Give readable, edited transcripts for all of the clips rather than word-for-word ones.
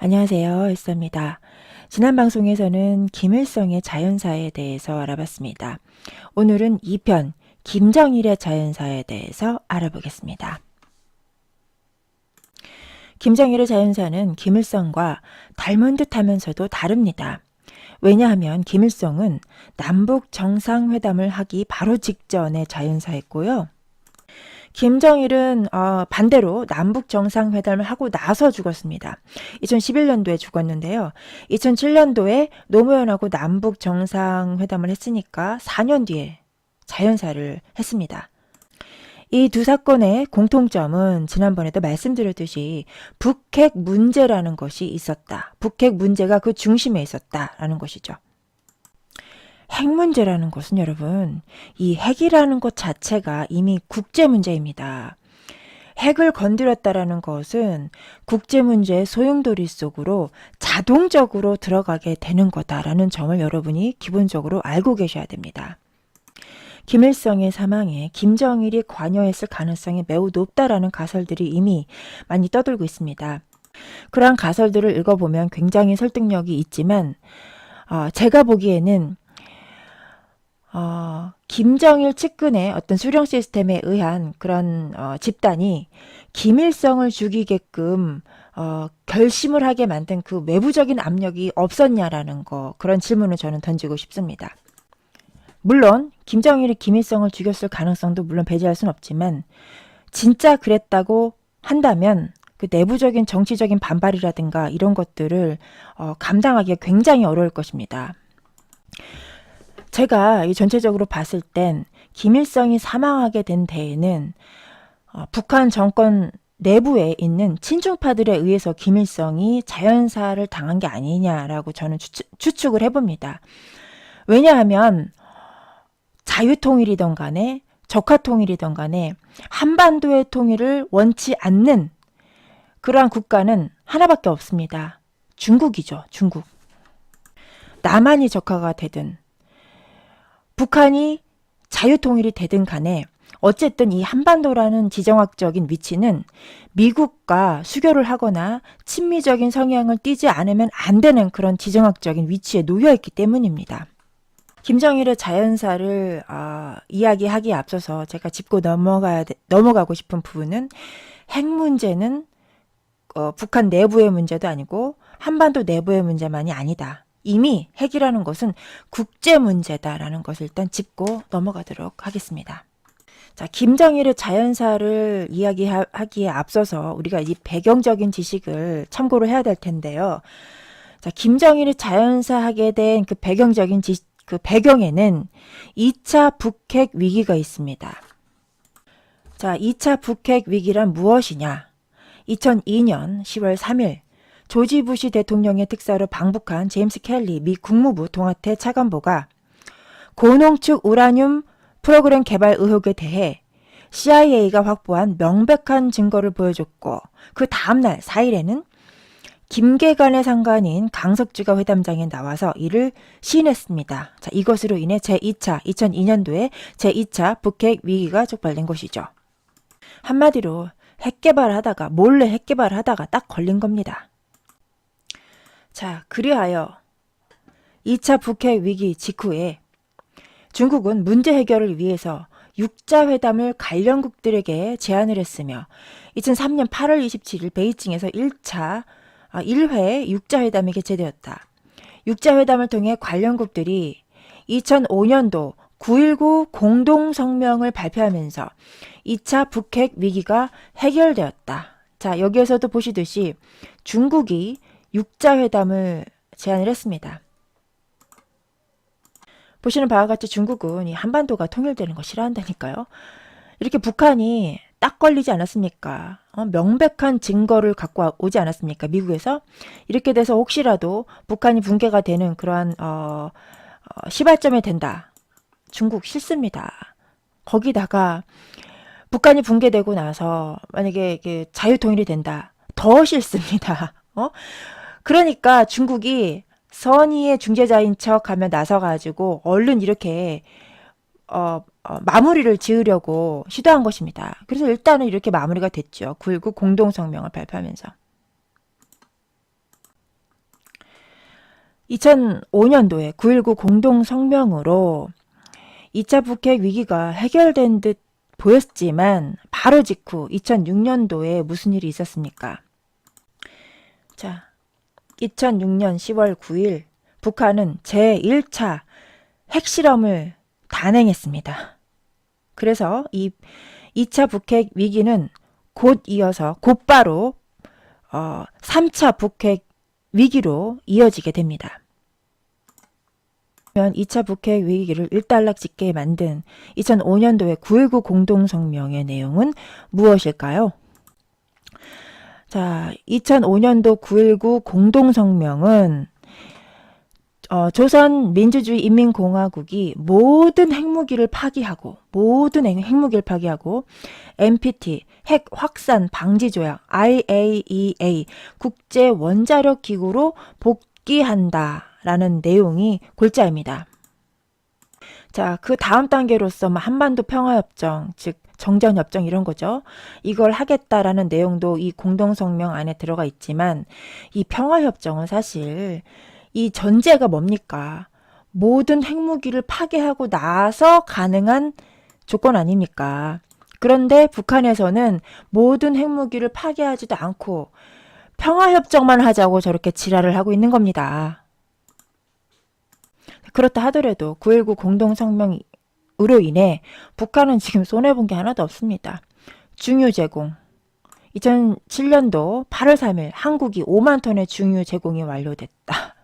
안녕하세요. 일서입니다. 지난 방송에서는 김일성의 자연사에 대해서 알아봤습니다. 오늘은 2편 김정일의 자연사에 대해서 알아보겠습니다. 김정일의 자연사는 김일성과 닮은 듯 하면서도 다릅니다. 왜냐하면 김일성은 남북 정상회담을 하기 바로 직전에 자연사했고요. 김정일은 반대로 남북 정상회담을 하고 나서 죽었습니다. 2011년도에 죽었는데요. 2007년도에 노무현하고 남북 정상회담을 했으니까 4년 뒤에 자연사를 했습니다. 이 두 사건의 공통점은 지난번에도 말씀드렸듯이 북핵 문제라는 것이 있었다. 북핵 문제가 그 중심에 있었다라는 것이죠. 핵 문제라는 것은 여러분, 이 핵이라는 것 자체가 이미 국제 문제입니다. 핵을 건드렸다라는 것은 국제 문제의 소용돌이 속으로 자동적으로 들어가게 되는 거다라는 점을 여러분이 기본적으로 알고 계셔야 됩니다. 김일성의 사망에 김정일이 관여했을 가능성이 매우 높다라는 가설들이 이미 많이 떠돌고 있습니다. 그러한 가설들을 읽어보면 굉장히 설득력이 있지만 제가 보기에는 김정일 측근의 어떤 수령 시스템에 의한 그런 집단이 김일성을 죽이게끔 결심을 하게 만든 그 외부적인 압력이 없었냐라는 그런 질문을 저는 던지고 싶습니다. 물론 김정일이 김일성을 죽였을 가능성도 물론 배제할 수는 없지만 진짜 그랬다고 한다면 그 내부적인 정치적인 반발이라든가 이런 것들을 감당하기가 굉장히 어려울 것입니다. 제가 전체적으로 봤을 땐 김일성이 사망하게 된 데에는 북한 정권 내부에 있는 친중파들에 의해서 김일성이 자연사를 당한 게 아니냐라고 저는 추측을 해봅니다. 왜냐하면 자유통일이든 간에 적화통일이든 간에 한반도의 통일을 원치 않는 그러한 국가는 하나밖에 없습니다. 중국이죠. 중국. 남한이 적화가 되든 북한이 자유통일이 되든 간에 어쨌든 이 한반도라는 지정학적인 위치는 미국과 수교를 하거나 친미적인 성향을 띠지 않으면 안 되는 그런 지정학적인 위치에 놓여 있기 때문입니다. 김정일의 자연사를 이야기하기에 앞서서 제가 짚고 넘어가고 싶은 부분은 핵 문제는 북한 내부의 문제도 아니고 한반도 내부의 문제만이 아니다. 이미 핵이라는 것은 국제 문제다라는 것을 일단 짚고 넘어가도록 하겠습니다. 자, 김정일의 자연사를 이야기하기에 앞서서 우리가 이 배경적인 지식을 참고를 해야 될 텐데요. 자, 김정일이 자연사하게 된 그 배경적인 그 배경에는 2차 북핵 위기가 있습니다. 자, 2차 북핵 위기란 무엇이냐? 2002년 10월 3일 조지 부시 대통령의 특사로 방북한 제임스 켈리 미 국무부 동아태 차관보가 고농축 우라늄 프로그램 개발 의혹에 대해 CIA가 확보한 명백한 증거를 보여줬고 그 다음날 4일에는 김계관의 상관인 강석주가 회담장에 나와서 이를 시인했습니다. 자, 이것으로 인해 2002년도에 제2차 북핵 위기가 촉발된 것이죠. 한마디로 몰래 핵 개발하다가 딱 걸린 겁니다. 자, 그리하여 2차 북핵 위기 직후에 중국은 문제 해결을 위해서 육자회담을 관련국들에게 제안을 했으며 2003년 8월 27일 베이징에서 1회 육자회담이 개최되었다. 육자회담을 통해 관련국들이 2005년도 9.19 공동성명을 발표하면서 2차 북핵 위기가 해결되었다. 자, 여기에서도 보시듯이 중국이 육자회담을 제안을 했습니다. 보시는 바와 같이 중국은 이 한반도가 통일되는 거 싫어한다니까요. 이렇게 북한이 딱 걸리지 않았습니까? 명백한 증거를 갖고 오지 않았습니까? 미국에서. 이렇게 돼서 혹시라도 북한이 붕괴가 되는 그러한 시발점이 된다. 중국 싫습니다. 거기다가 북한이 붕괴되고 나서 만약에 자유통일이 된다. 더 싫습니다. 그러니까 중국이 선의의 중재자인 척 하며 나서가지고 얼른 이렇게 마무리를 지으려고 시도한 것입니다. 그래서 일단은 이렇게 마무리가 됐죠. 9.19 공동성명을 발표하면서. 2005년도에 9.19 공동성명으로 2차 북핵 위기가 해결된 듯 보였지만 바로 직후 2006년도에 무슨 일이 있었습니까? 자, 2006년 10월 9일 북한은 제1차 핵실험을 단행했습니다. 그래서 이 2차 북핵 위기는 곧바로 3차 북핵 위기로 이어지게 됩니다. 2차 북핵 위기를 일단락짓게 만든 2005년도의 9.19 공동성명의 내용은 무엇일까요? 자, 2005년도 9.19 공동성명은 조선민주주의인민공화국이 모든 핵무기를 파기하고 NPT 핵 확산 방지 조약 IAEA 국제 원자력 기구로 복귀한다라는 내용이 골자입니다. 자, 그 다음 단계로서 한반도 평화협정, 즉 정전협정 이런 거죠. 이걸 하겠다라는 내용도 이 공동성명 안에 들어가 있지만 이 평화협정은 사실 이 전제가 뭡니까? 모든 핵무기를 파괴하고 나서 가능한 조건 아닙니까? 그런데 북한에서는 모든 핵무기를 파괴하지도 않고 평화협정만 하자고 저렇게 지랄을 하고 있는 겁니다. 그렇다 하더라도 9.19 공동성명으로 인해 북한은 지금 손해본 게 하나도 없습니다. 중유 제공. 2007년도 8월 3일 한국이 5만 톤의 중유 제공이 완료됐다.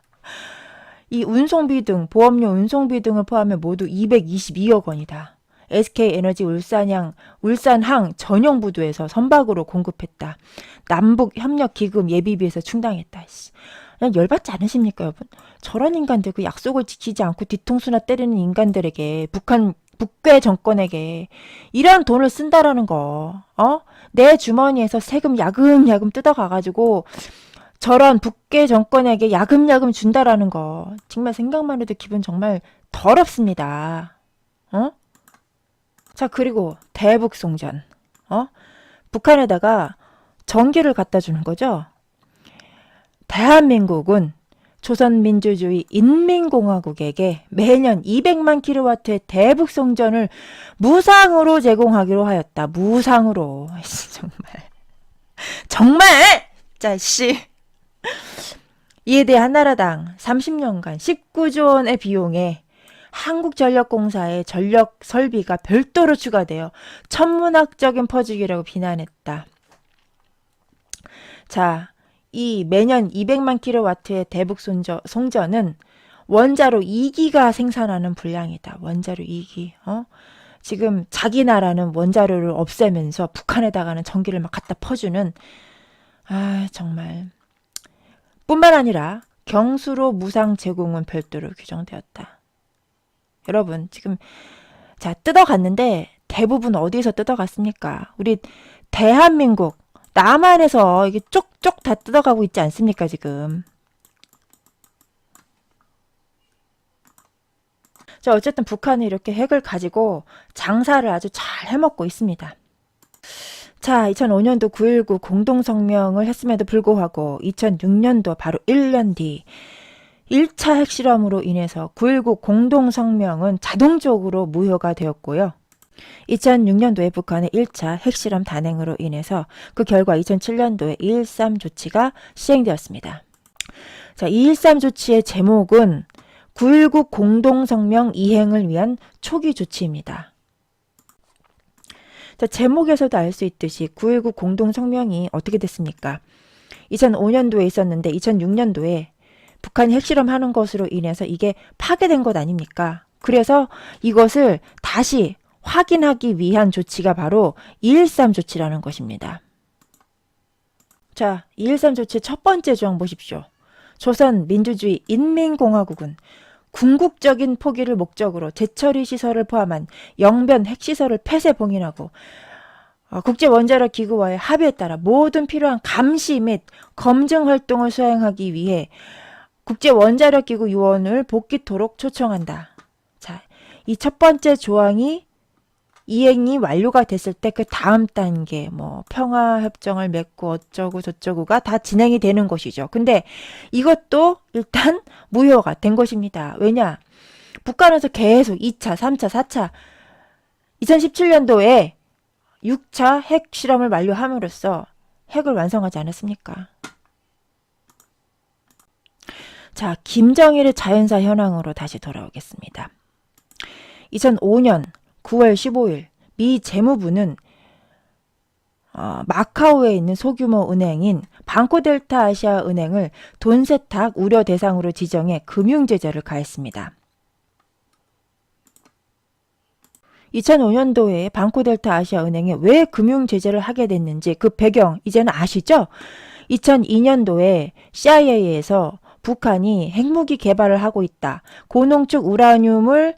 이 운송비 등 보험료 운송비 등을 포함해 모두 222억 원이다. SK에너지 울산항 전용 부두에서 선박으로 공급했다. 남북협력기금 예비비에서 충당했다. 그냥 열받지 않으십니까, 여러분? 저런 인간들, 그 약속을 지키지 않고 뒤통수나 때리는 인간들에게, 북괴 정권에게 이런 돈을 쓴다라는 거, 내 주머니에서 세금 야금야금 뜯어가가지고 저런 북괴 정권에게 야금야금 준다라는 거, 정말 생각만 해도 기분 정말 더럽습니다. 자, 그리고 대북송전. 북한에다가 전기를 갖다 주는 거죠. 대한민국은 조선민주주의 인민공화국에게 매년 200만 킬로와트의 대북송전을 무상으로 제공하기로 하였다. 무상으로. 정말 자씨. 이에 대해 한나라당 30년간 19조 원의 비용에 한국전력공사의 전력 설비가 별도로 추가되어 천문학적인 퍼즐이라고 비난했다. 자, 이 매년 200만 킬로와트의 대북 송전은 원자로 2기가 생산하는 분량이다. 원자로 2기. 지금 자기 나라는 원자로를 없애면서 북한에다가는 전기를 막 갖다 퍼주는, 정말. 뿐만 아니라 경수로 무상 제공은 별도로 규정되었다. 여러분, 지금 자, 뜯어갔는데 대부분 어디서 뜯어갔습니까? 우리 대한민국 남한에서 이게 쪽쪽 다 뜯어가고 있지 않습니까, 지금? 자, 어쨌든 북한은 이렇게 핵을 가지고 장사를 아주 잘 해먹고 있습니다. 자, 2005년도 9.19 공동성명을 했음에도 불구하고 2006년도 바로 1년 뒤 1차 핵실험으로 인해서 9.19 공동성명은 자동적으로 무효가 되었고요. 2006년도에 북한의 1차 핵실험 단행으로 인해서 그 결과 2007년도에 2.13 조치가 시행되었습니다. 자, 2.13 조치의 제목은 9.19 공동성명 이행을 위한 초기 조치입니다. 자, 제목에서도 알 수 있듯이 9.19 공동성명이 어떻게 됐습니까? 2005년도에 있었는데 2006년도에 북한이 핵실험하는 것으로 인해서 이게 파괴된 것 아닙니까? 그래서 이것을 다시 확인하기 위한 조치가 바로 2.13 조치라는 것입니다. 자, 2.13 조치의 첫 번째 조항 보십시오. 조선민주주의 인민공화국은 궁극적인 포기를 목적으로 재처리 시설을 포함한 영변 핵시설을 폐쇄 봉인하고 국제원자력 기구와의 합의에 따라 모든 필요한 감시 및 검증 활동을 수행하기 위해 국제원자력 기구 요원을 복귀토록 초청한다. 자, 이 첫 번째 조항이 이행이 완료가 됐을 때 그 다음 단계 뭐 평화협정을 맺고 어쩌고 저쩌고가 다 진행이 되는 것이죠. 근데 이것도 일단 무효가 된 것입니다. 왜냐? 북한에서 계속 2차, 3차, 4차 2017년도에 6차 핵 실험을 완료함으로써 핵을 완성하지 않았습니까? 자, 김정일의 자연사 현황으로 다시 돌아오겠습니다. 2005년 9월 15일 미 재무부는 마카오에 있는 소규모 은행인 방코델타 아시아 은행을 돈 세탁 우려 대상으로 지정해 금융제재를 가했습니다. 2005년도에 방코델타 아시아 은행에 왜 금융제재를 하게 됐는지 그 배경 이제는 아시죠? 2002년도에 CIA에서 북한이 핵무기 개발을 하고 있다. 고농축 우라늄을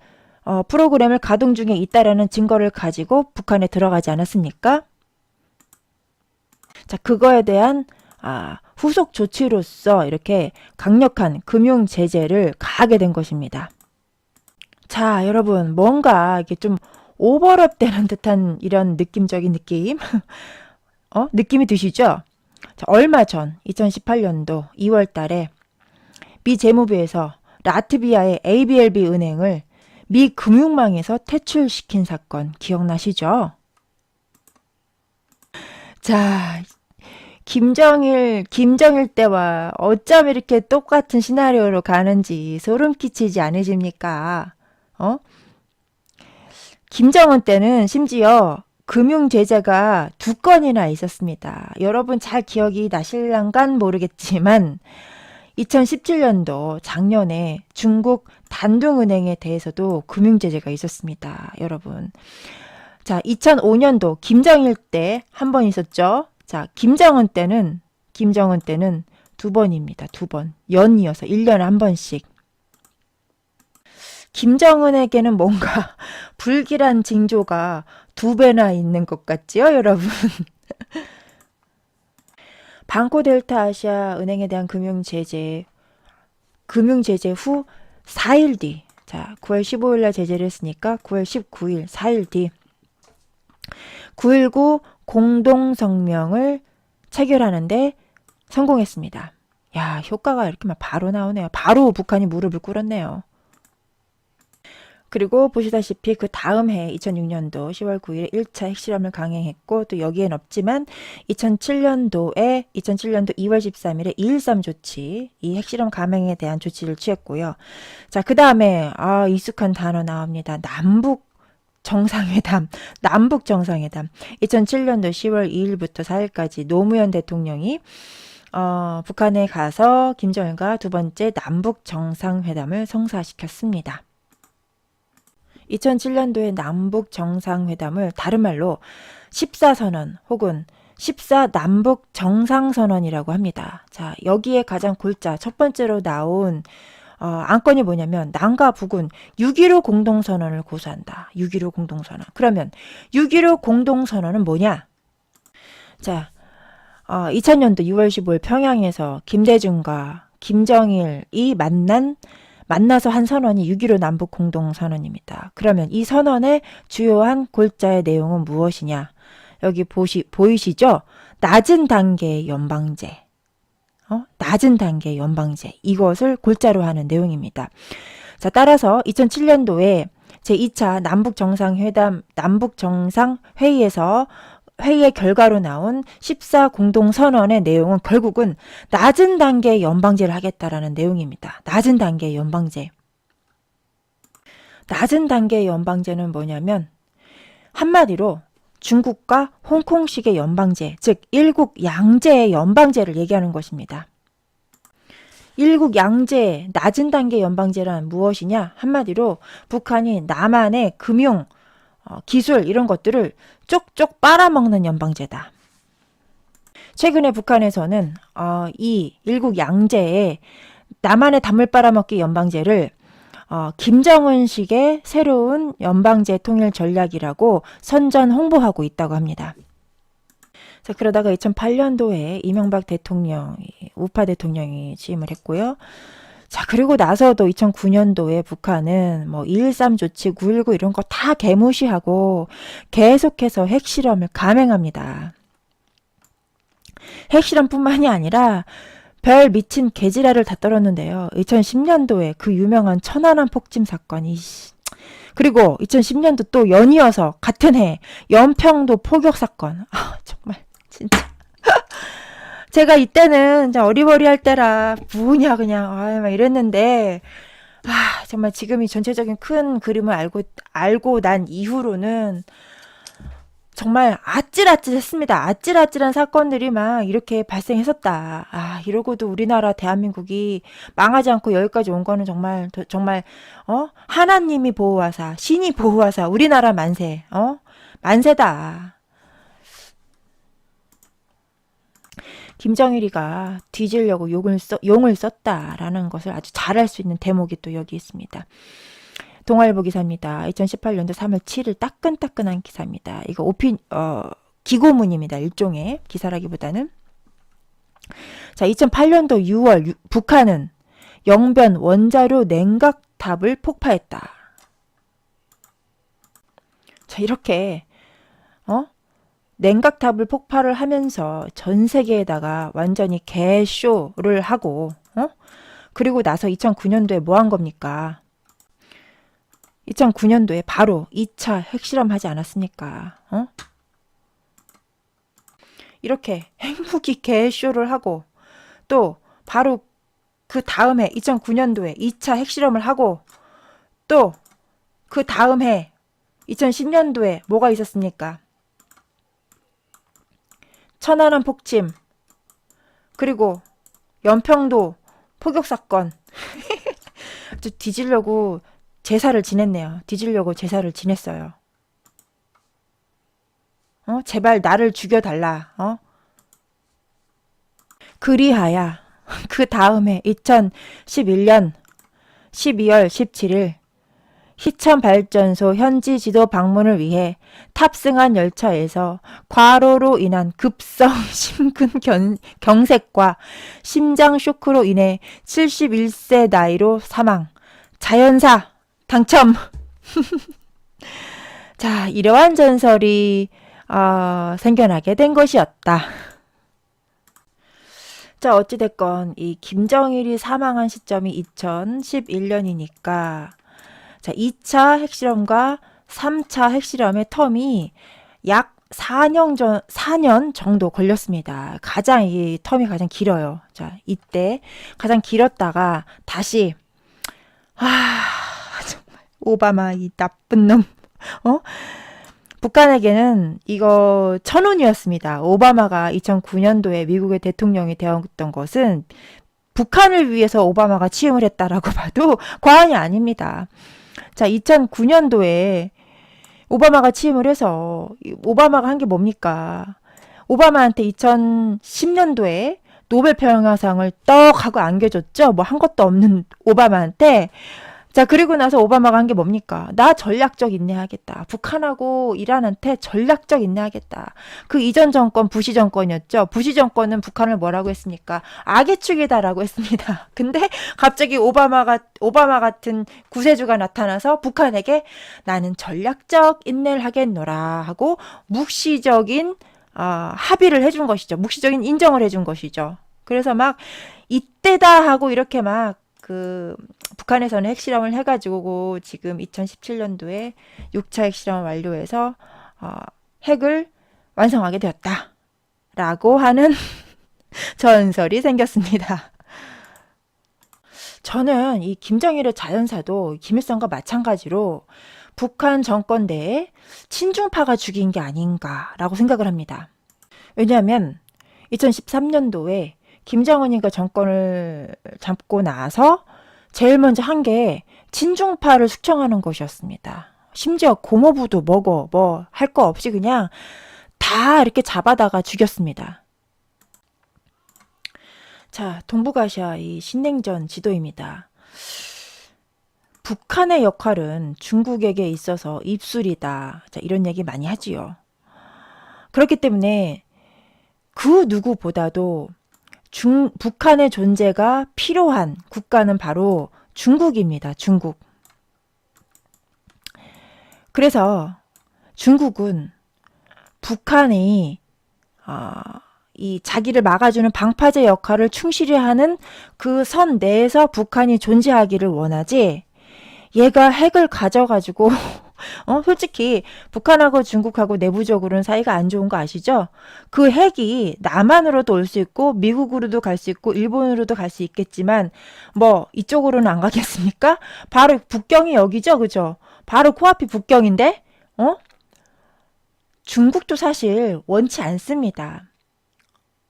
프로그램을 가동 중에 있다라는 증거를 가지고 북한에 들어가지 않았습니까? 자, 그거에 대한 후속 조치로서 이렇게 강력한 금융 제재를 가하게 된 것입니다. 자, 여러분, 뭔가 이게 좀 오버랩 되는 듯한 이런 느낌적인 느낌? 느낌이 드시죠? 자, 얼마 전 2018년도 2월 달에 미 재무부에서 라트비아의 ABLB 은행을 미 금융망에서 퇴출시킨 사건 기억나시죠? 자, 김정일 때와 어쩜 이렇게 똑같은 시나리오로 가는지 소름 끼치지 않으십니까? 김정은 때는 심지어 금융 제재가 2건이나 있었습니다. 여러분 잘 기억이 나실랑간 모르겠지만 2017년도 작년에 중국 단둥은행에 대해서도 금융 제재가 있었습니다. 여러분. 자, 2005년도 김정일 때 한 번 있었죠. 자, 김정은 때는 2번입니다. 2번. 연이어서 1년에 한 번씩. 김정은에게는 뭔가 불길한 징조가 2배나 있는 것 같지요, 여러분? 방코델타 아시아 은행에 대한 금융 제재 후 4일 뒤, 자, 9월 15일 날 제재를 했으니까 9월 19일, 4일 뒤 9.19 공동성명을 체결하는데 성공했습니다. 야, 효과가 이렇게 막 바로 나오네요. 바로 북한이 무릎을 꿇었네요. 그리고 보시다시피 그 다음 해 2006년도 10월 9일에 1차 핵실험을 강행했고 또 여기엔 없지만 2007년도 2월 13일에 2.13 조치, 이 핵실험 감행에 대한 조치를 취했고요. 자, 그 다음에 익숙한 단어 나옵니다. 남북 정상회담. 2007년도 10월 2일부터 4일까지 노무현 대통령이 북한에 가서 김정일과 두 번째 남북 정상회담을 성사시켰습니다. 2007년도에 남북 정상회담을 다른 말로 14선언 혹은 14남북 정상선언이라고 합니다. 자, 여기에 가장 골자 첫 번째로 나온 안건이 뭐냐면 남과 북은 6.15 공동선언을 고수한다. 6.15 공동선언. 그러면 6.15 공동선언은 뭐냐? 자, 2000년도 6월 15일 평양에서 김대중과 김정일이 만나서 한 선언이 6.15 남북 공동선언입니다. 그러면 이 선언의 주요한 골자의 내용은 무엇이냐? 여기 보이시죠? 낮은 단계의 연방제. 낮은 단계의 연방제. 이것을 골자로 하는 내용입니다. 자, 따라서 2007년도에 제2차 남북정상회의에서 회의의 결과로 나온 14 공동선언의 내용은 결국은 낮은 단계의 연방제를 하겠다라는 내용입니다. 낮은 단계의 연방제. 낮은 단계의 연방제는 뭐냐면 한마디로 중국과 홍콩식의 연방제, 즉 일국 양제의 연방제를 얘기하는 것입니다. 일국 양제, 낮은 단계 연방제란 무엇이냐? 한마디로 북한이 남한의 금융, 기술 이런 것들을 쪽쪽 빨아먹는 연방제다. 최근에 북한에서는 이 일국 양제의 남한의 담을 빨아먹기 연방제를 김정은식의 새로운 연방제 통일 전략이라고 선전 홍보하고 있다고 합니다. 자, 그러다가 2008년도에 이명박 대통령이 우파 대통령이 취임을 했고요. 자, 그리고 나서도 2009년도에 북한은 뭐 2.13 조치, 9.19 이런 거 다 개무시하고 계속해서 핵실험을 감행합니다. 핵실험뿐만이 아니라 별 미친 개지랄을 다 떨었는데요. 2010년도에 그 유명한 천안함 폭침 사건이, 그리고 2010년도 또 연이어서 같은 해 연평도 포격 사건. 아, 정말 진짜 제가 이때는 어리버리할 때라 뭐냐 그냥 막 이랬는데, 정말 지금 이 전체적인 큰 그림을 알고 난 이후로는 정말 아찔아찔했습니다. 아찔아찔한 사건들이 막 이렇게 발생했었다. 이러고도 우리나라 대한민국이 망하지 않고 여기까지 온 거는 정말 하나님이 보호하사, 신이 보호하사 우리나라 만세. 만세다. 김정일이가 뒤지려고 용을 썼다라는 것을 아주 잘 알 수 있는 대목이 또 여기 있습니다. 동아일보 기사입니다. 2018년도 3월 7일 따끈따끈한 기사입니다. 이거 기고문입니다. 일종의 기사라기보다는. 자, 2008년도 6월 북한은 영변 원자로 냉각탑을 폭파했다. 자, 이렇게 냉각탑을 폭발을 하면서 전 세계에다가 완전히 개쇼를 하고, 그리고 나서 2009년도에 뭐 한 겁니까? 2009년도에 바로 2차 핵실험 하지 않았습니까? 이렇게 핵무기 개쇼를 하고, 또 바로 그 다음해 2009년도에 2차 핵실험을 하고, 또 그 다음해 2010년도에 뭐가 있었습니까? 천안함 폭침, 그리고 연평도 포격 사건. 뒤지려고 제사를 지냈네요. 뒤지려고 제사를 지냈어요. 제발 나를 죽여달라. 그리하야 그 다음에 2011년 12월 17일 희천발전소 현지 지도 방문을 위해 탑승한 열차에서 과로로 인한 급성 심근 경색과 심장 쇼크로 인해 71세 나이로 사망. 자연사 당첨. 자, 이러한 전설이 생겨나게 된 것이었다. 자, 어찌됐건 이 김정일이 사망한 시점이 2011년이니까 자, 2차 핵실험과 3차 핵실험의 텀이 약 4년 정도 걸렸습니다. 이 텀이 가장 길어요. 자, 이때 가장 길었다가 다시 정말 오바마 이 나쁜 놈. 북한에게는 이거 천운이었습니다. 오바마가 2009년도에 미국의 대통령이 되었던 것은 북한을 위해서 오바마가 취임을 했다라고 봐도 과언이 아닙니다. 자, 2009년도에 오바마가 취임을 해서 오바마가 한 게 뭡니까? 오바마한테 2010년도에 노벨 평화상을 떡 하고 안겨줬죠. 뭐 한 것도 없는 오바마한테. 자, 그리고 나서 오바마가 한 게 뭡니까? 나 전략적 인내하겠다. 북한하고 이란한테 전략적 인내하겠다. 그 이전 정권 부시 정권이었죠. 부시 정권은 북한을 뭐라고 했습니까? 악의 축이다라고 했습니다. 근데 갑자기 오바마 같은 구세주가 나타나서 북한에게 나는 전략적 인내를 하겠노라 하고 묵시적인 합의를 해준 것이죠. 묵시적인 인정을 해준 것이죠. 그래서 막 이때다 하고 이렇게 막 북한에서는 핵실험을 해가지고 지금 2017년도에 6차 핵실험을 완료해서 핵을 완성하게 되었다 라고 하는 전설이 생겼습니다. 저는 이 김정일의 자연사도 김일성과 마찬가지로 북한 정권 내에 친중파가 죽인 게 아닌가라고 생각을 합니다. 왜냐하면 2013년도에 김정은이가 정권을 잡고 나서 제일 먼저 한 게 친중파를 숙청하는 것이었습니다. 심지어 고모부도 뭐고 뭐 할 거 없이 그냥 다 이렇게 잡아다가 죽였습니다. 자, 동북아시아 이 신냉전 지도입니다. 북한의 역할은 중국에게 있어서 입술이다. 자, 이런 얘기 많이 하지요. 그렇기 때문에 그 누구보다도 북한의 존재가 필요한 국가는 바로 중국입니다. 중국. 그래서 중국은 북한이 이 자기를 막아주는 방파제 역할을 충실히 하는 그 선 내에서 북한이 존재하기를 원하지, 얘가 핵을 가져가지고 솔직히 북한하고 중국하고 내부적으로는 사이가 안 좋은 거 아시죠? 그 핵이 남한으로도 올 수 있고 미국으로도 갈 수 있고 일본으로도 갈 수 있겠지만 뭐 이쪽으로는 안 가겠습니까? 바로 북경이 여기죠, 그죠? 바로 코앞이 북경인데 중국도 사실 원치 않습니다.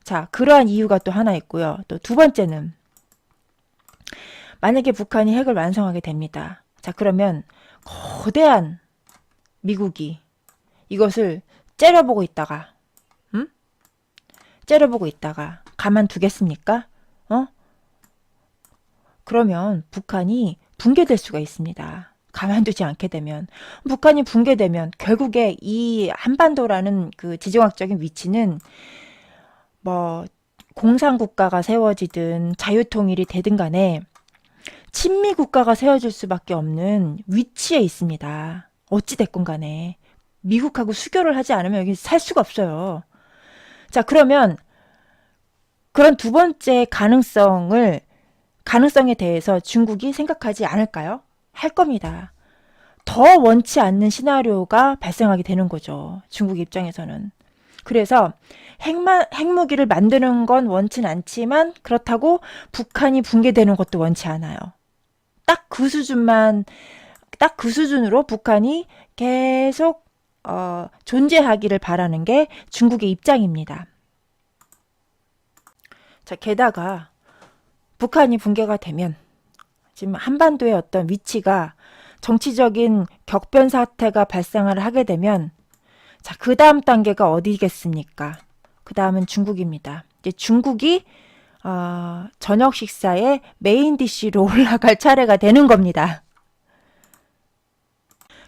자, 그러한 이유가 또 하나 있고요. 또 두 번째는 만약에 북한이 핵을 완성하게 됩니다. 자, 그러면 거대한 미국이 이것을 째려보고 있다가 째려보고 있다가 가만두겠습니까? 그러면 북한이 붕괴될 수가 있습니다. 가만두지 않게 되면. 북한이 붕괴되면 결국에 이 한반도라는 그 지정학적인 위치는 뭐 공산국가가 세워지든 자유통일이 되든 간에 친미국가가 세워질 수밖에 없는 위치에 있습니다. 어찌됐건 간에 미국하고 수교를 하지 않으면 여기 살 수가 없어요. 자, 그러면 그런 두 번째 가능성에 대해서 중국이 생각하지 않을까요? 할 겁니다. 더 원치 않는 시나리오가 발생하게 되는 거죠. 중국 입장에서는. 그래서 핵무기를 만드는 건 원치는 않지만 그렇다고 북한이 붕괴되는 것도 원치 않아요. 딱 그 수준으로 북한이 계속 존재하기를 바라는 게 중국의 입장입니다. 자, 게다가 북한이 붕괴가 되면 지금 한반도의 어떤 위치가 정치적인 격변 사태가 발생을 하게 되면 자, 그 다음 단계가 어디겠습니까? 그 다음은 중국입니다. 이제 중국이 저녁 식사에 메인 디쉬로 올라갈 차례가 되는 겁니다.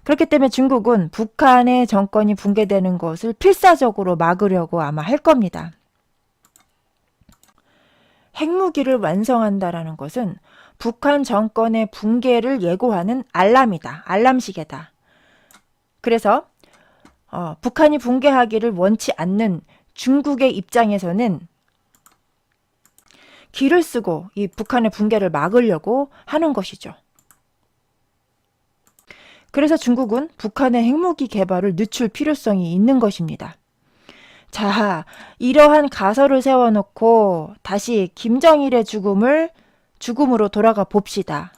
그렇기 때문에 중국은 북한의 정권이 붕괴되는 것을 필사적으로 막으려고 아마 할 겁니다. 핵무기를 완성한다라는 것은 북한 정권의 붕괴를 예고하는 알람이다. 알람시계다. 그래서 북한이 붕괴하기를 원치 않는 중국의 입장에서는 기를 쓰고 이 북한의 붕괴를 막으려고 하는 것이죠. 그래서 중국은 북한의 핵무기 개발을 늦출 필요성이 있는 것입니다. 자, 이러한 가설을 세워놓고 다시 김정일의 죽음으로 돌아가 봅시다.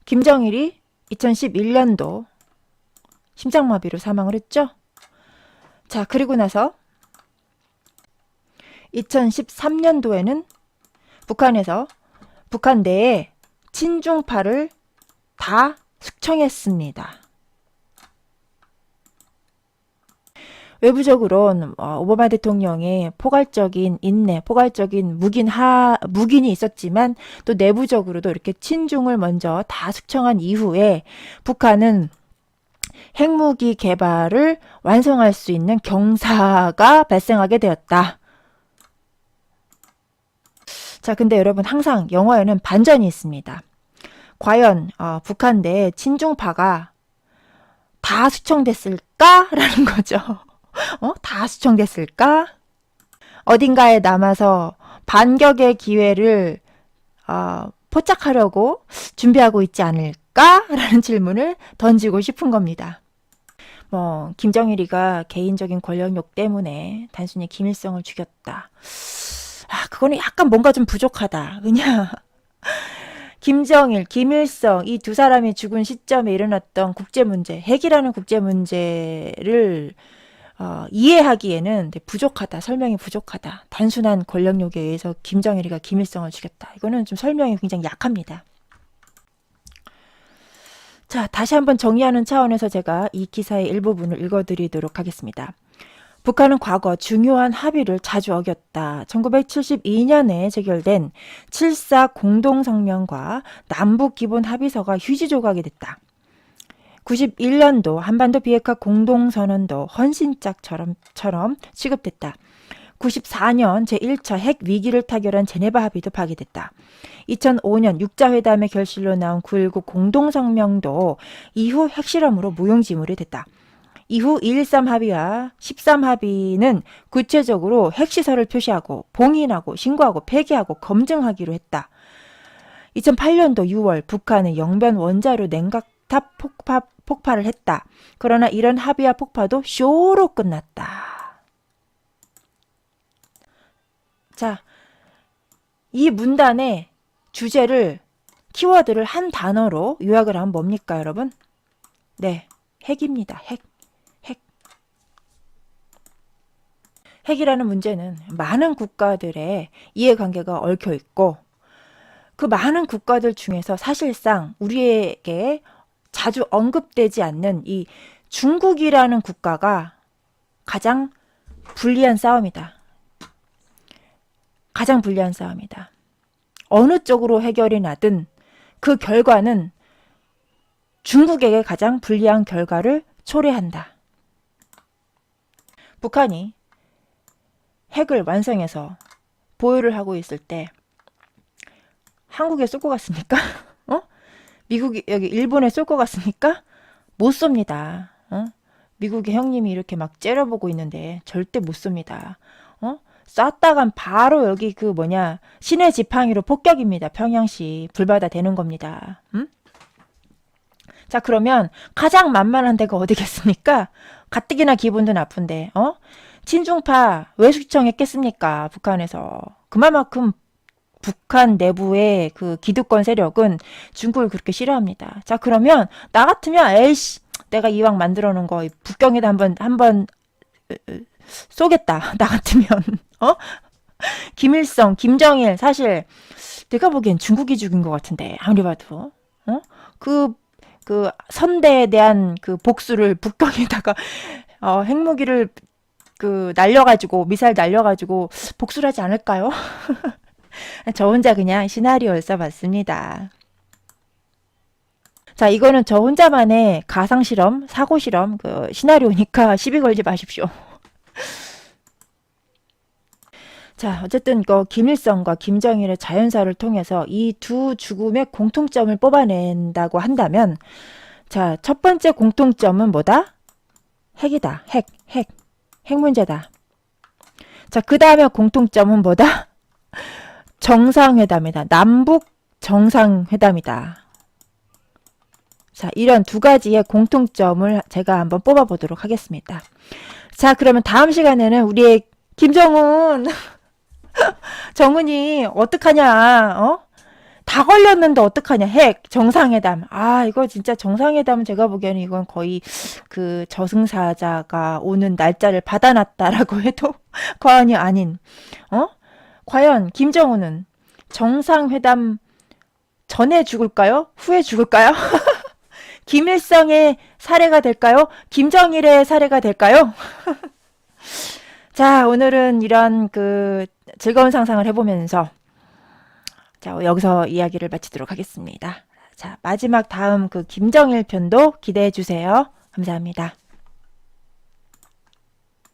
김정일이 2011년도 심장마비로 사망을 했죠. 자, 그리고 나서 2013년도에는 북한에서 북한 내에 친중파를 다 숙청했습니다. 외부적으로는 오바마 대통령의 포괄적인 인내, 포괄적인 묵인이 있었지만 또 내부적으로도 이렇게 친중을 먼저 다 숙청한 이후에 북한은 핵무기 개발을 완성할 수 있는 경사가 발생하게 되었다. 자, 근데 여러분 항상 영어에는 반전이 있습니다. 과연 북한 내 친중파가 다 숙청됐을까라는 거죠. 다 숙청됐을까? 어딘가에 남아서 반격의 기회를 포착하려고 준비하고 있지 않을까라는 질문을 던지고 싶은 겁니다. 김정일이가 개인적인 권력욕 때문에 단순히 김일성을 죽였다. 그거는 약간 뭔가 좀 부족하다. 왜냐? 김정일, 김일성 이 두 사람이 죽은 시점에 일어났던 국제문제, 핵이라는 국제문제를 이해하기에는 부족하다. 설명이 부족하다. 단순한 권력욕에 의해서 김정일이가 김일성을 죽였다. 이거는 좀 설명이 굉장히 약합니다. 자, 다시 한번 정리하는 차원에서 제가 이 기사의 일부분을 읽어드리도록 하겠습니다. 북한은 과거 중요한 합의를 자주 어겼다. 1972년에 체결된 7.4 공동성명과 남북기본합의서가 휴지 조각이 됐다. 91년도 한반도 비핵화 공동선언도 헌신짝처럼 취급됐다. 94년 제1차 핵 위기를 타결한 제네바 합의도 파기됐다. 2005년 육자회담의 결실로 나온 9.19 공동성명도 이후 핵실험으로 무용지물이 됐다. 이후 2.13 합의와 13 합의는 구체적으로 핵시설을 표시하고 봉인하고 신고하고 폐기하고 검증하기로 했다. 2008년도 6월 북한은 영변 원자로 냉각탑 폭발을 했다. 그러나 이런 합의와 폭파도 쇼로 끝났다. 자, 이 문단의 주제를 키워드를 한 단어로 요약을 하면 뭡니까, 여러분? 네, 핵입니다. 핵. 핵이라는 문제는 많은 국가들의 이해관계가 얽혀 있고 그 많은 국가들 중에서 사실상 우리에게 자주 언급되지 않는 이 중국이라는 국가가 가장 불리한 싸움이다. 가장 불리한 싸움이다. 어느 쪽으로 해결이 나든 그 결과는 중국에게 가장 불리한 결과를 초래한다. 북한이 핵을 완성해서 보유를 하고 있을 때 한국에 쏠 것 같습니까? 미국이 여기 일본에 쏠 것 같습니까? 못 쏩니다. 미국의 형님이 이렇게 막 째려보고 있는데 절대 못 쏩니다. 쐈다간 바로 여기 시내 지팡이로 폭격입니다. 평양시 불바다 되는 겁니다. 자, 그러면 가장 만만한 데가 어디겠습니까? 가뜩이나 기분도 나쁜데 친중파 왜 수청했겠습니까? 북한에서. 그만큼 북한 내부의 그 기득권 세력은 중국을 그렇게 싫어합니다. 자, 그러면 나 같으면 에이씨 내가 이왕 만들어 놓은 거 북경에다 한번 쏘겠다. 나 같으면 김일성, 김정일 사실 내가 보기엔 중국이 죽인 것 같은데 아무리 봐도 그 선대에 대한 그 복수를 북경에다가 핵무기를 날려가지고 미사일 날려가지고 복수를 하지 않을까요? 저 혼자 그냥 시나리오를 써봤습니다. 자, 이거는 저 혼자만의 가상실험, 사고실험, 시나리오니까 시비 걸지 마십시오. 자, 어쨌든 김일성과 김정일의 자연사를 통해서 이 두 죽음의 공통점을 뽑아낸다고 한다면, 자, 첫 번째 공통점은 뭐다? 핵이다. 핵 문제다. 자, 그 다음에 공통점은 뭐다? 정상회담이다. 남북 정상회담이다. 자, 이런 두 가지의 공통점을 제가 한번 뽑아보도록 하겠습니다. 자, 그러면 다음 시간에는 우리의 김정은 정은이 어떡하냐? 다 걸렸는데 어떡하냐? 핵 정상회담. 아, 이거 진짜 정상회담은 제가 보기에는 이건 거의 그 저승사자가 오는 날짜를 받아놨다라고 해도 과언이 아닌. 과연 김정은은 정상회담 전에 죽을까요? 후에 죽을까요? 김일성의 사례가 될까요? 김정일의 사례가 될까요? 자, 오늘은 이런 즐거운 상상을 해보면서 자, 여기서 이야기를 마치도록 하겠습니다. 자, 마지막 다음 김정일 편도 기대해 주세요. 감사합니다.